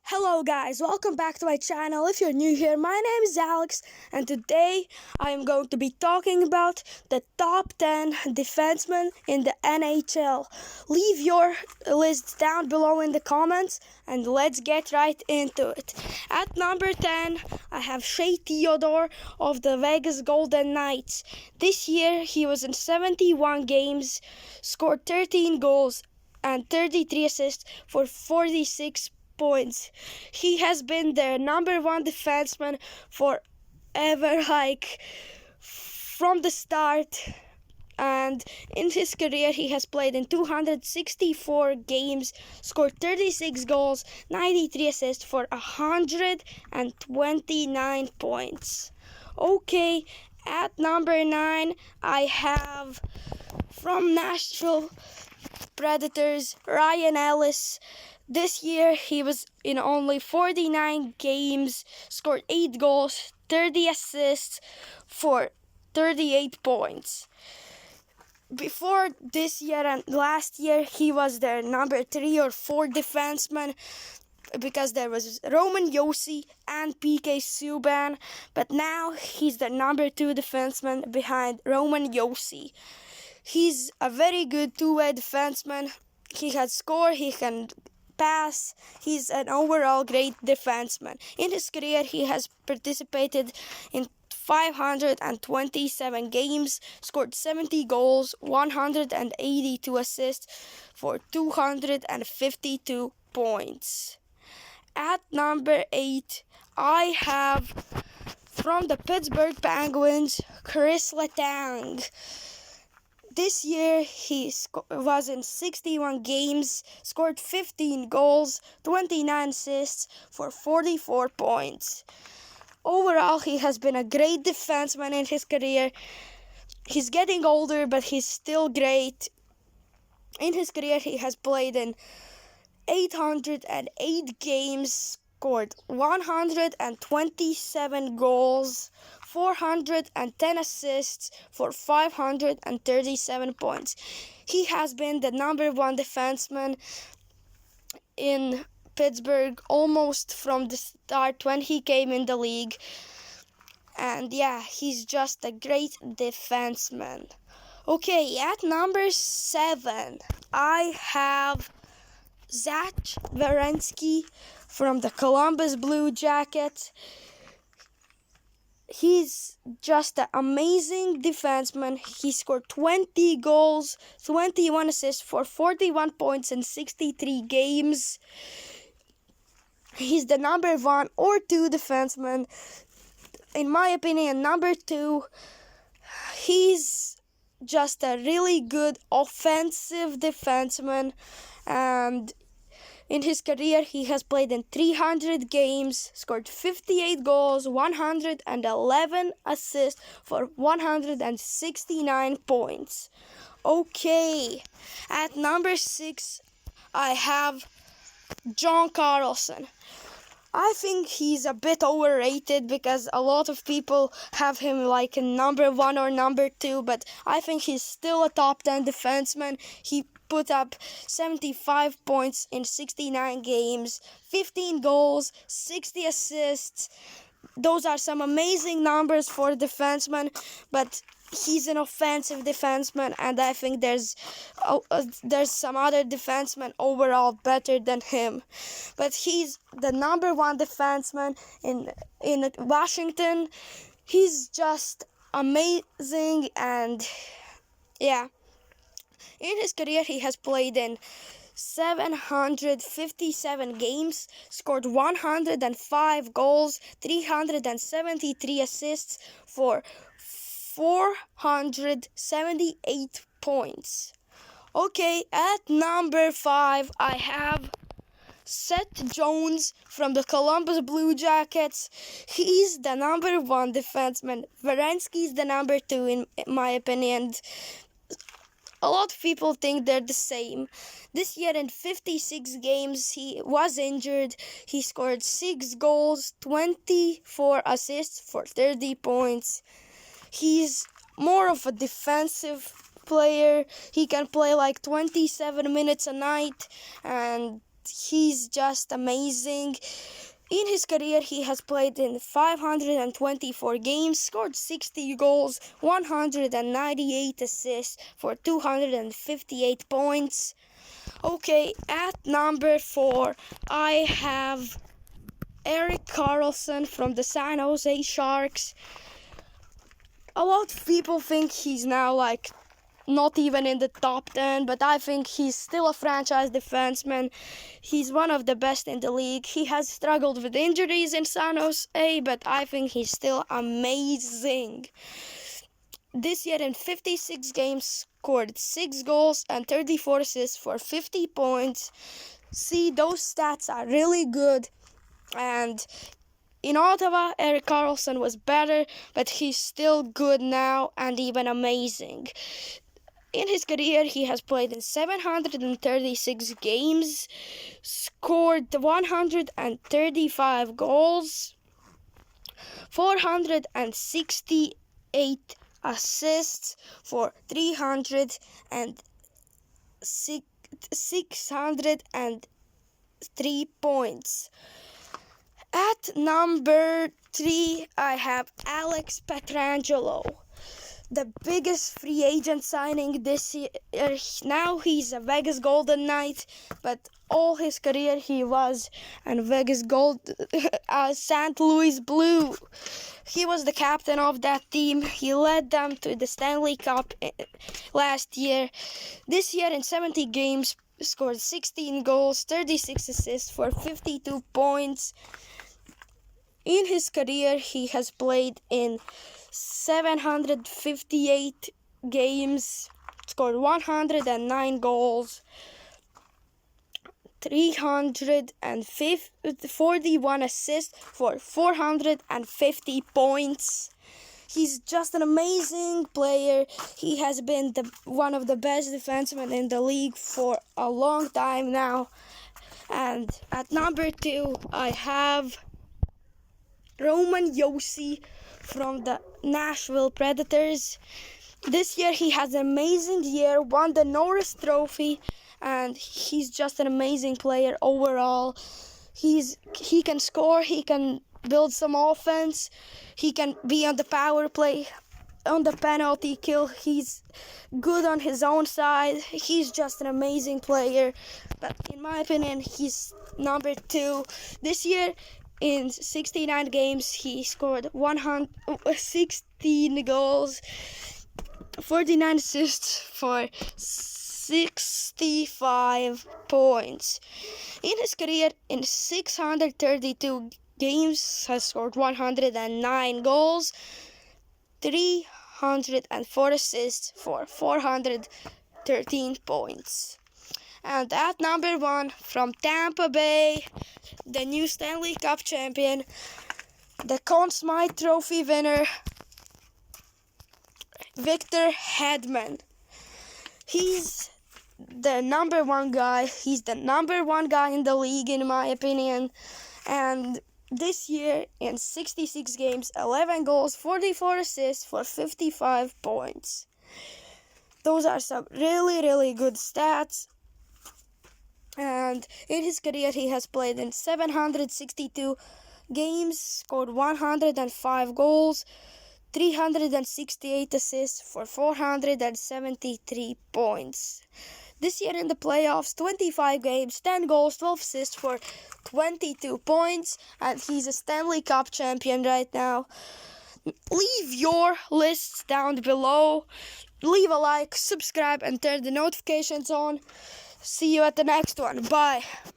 Hello guys, welcome back to my channel. If you're new here, my name is Alex and today I am going to be talking about the top 10 defensemen in the NHL. Leave your list down below in the comments and let's get right into it. At number 10, I have Shea Theodore of the Vegas Golden Knights. This year he was in 71 games, scored 13 goals and 33 assists for 46 points. He has been their number one defenseman forever, from the start. And in his career, he has played in 264 games, scored 36 goals, 93 assists for 129 points. Okay, at number 9, I have from Nashville Predators, Ryan Ellis. This year, he was in only 49 games, scored 8 goals, 30 assists for 38 points. Before this year and last year, he was their number 3 or 4 defenseman because there was Roman Josi and PK Subban, but now he's the number 2 defenseman behind Roman Josi. He's a very good two-way defenseman. He can score, he can pass. He's an overall great defenseman. In his career, he has participated in 527 games, scored 70 goals, 182 assists for 252 points. At number 8, I have from the Pittsburgh Penguins, Chris Letang. This year, he was in 61 games, scored 15 goals, 29 assists for 44 points. Overall, he has been a great defenseman in his career. He's getting older, but he's still great. In his career, he has played in 808 games, scored 127 goals, 410 assists for 537 points. He has been the number 1 defenseman in Pittsburgh almost from the start when he came in the league. And yeah, he's just a great defenseman. Okay, at number 7, I have Zach Werenski from the Columbus Blue Jackets. He's just an amazing defenseman. He scored 20 goals, 21 assists for 41 points in 63 games. He's the number 1 or 2 defenseman. In my opinion, number 2. He's just a really good offensive defenseman, and in his career, he has played in 300 games, scored 58 goals, 111 assists for 169 points. Okay, at number 6, I have John Carlson. I think he's a bit overrated because a lot of people have him like in number 1 or number 2, but I think he's still a top 10 defenseman. He put up 75 points in 69 games, 15 goals, 60 assists. Those are some amazing numbers for a defenseman, but he's an offensive defenseman, and I think there's some other defensemen overall better than him. But he's the number 1 defenseman in Washington. He's just amazing, and yeah. In his career, he has played in 757 games, scored 105 goals, 373 assists for 478 points. Okay, at number 5, I have Seth Jones from the Columbus Blue Jackets. He's the number 1 defenseman. Werenski's the number 2 in my opinion. A lot of people think they're the same. This year in 56 games, he was injured. He scored 6 goals, 24 assists for 30 points. He's more of a defensive player. He can play like 27 minutes a night, and he's just amazing. In his career, he has played in 524 games, scored 60 goals, 198 assists for 258 points. Okay, at number 4, I have Erik Karlsson from the San Jose Sharks. A lot of people think he's now like not even in the top 10, but I think he's still a franchise defenseman. He's one of the best in the league. He has struggled with injuries in San Jose, but I think he's still amazing. This year in 56 games, scored 6 goals and 34 assists for 50 points. See, those stats are really good. And in Ottawa, Erik Karlsson was better, but he's still good now and even amazing. In his career, he has played in 736 games, scored 135 goals, 468 assists for 603 points. At number 3, I have Alex Pietrangelo, the biggest free agent signing this year. Now he's a Vegas Golden Knight, but all his career he was a Vegas St. Louis Blue. He was the captain of that team. He led them to the Stanley Cup last year. This year in 70 games, scored 16 goals, 36 assists for 52 points. In his career, he has played in 758 games, scored 109 goals, 341 assists for 450 points. He's just an amazing player. He has been one of the best defensemen in the league for a long time now. And at number 2, I have Roman Josi from the Nashville Predators. This year he has an amazing year, won the Norris Trophy, and he's just an amazing player overall. He can score, he can build some offense, he can be on the power play, on the penalty kill. He's good on his own side. He's just an amazing player, but in my opinion, he's number 2. This year, in 69 games, he scored 116 goals, 49 assists for 65 points. In his career, in 632 games, has scored 109 goals, 304 assists for 413 points. And at number 1, from Tampa Bay, the new Stanley Cup champion, the Conn Smythe Trophy winner, Victor Hedman. He's the number 1 guy. He's the number 1 guy in the league, in my opinion. And this year, in 66 games, 11 goals, 44 assists for 55 points. Those are some really, really good stats. And in his career, he has played in 762 games, scored 105 goals, 368 assists for 473 points. This year in the playoffs, 25 games, 10 goals, 12 assists for 22 points, and he's a Stanley Cup champion right now. Leave your lists down below. Leave a like, subscribe, and turn the notifications on. See you at the next one. Bye.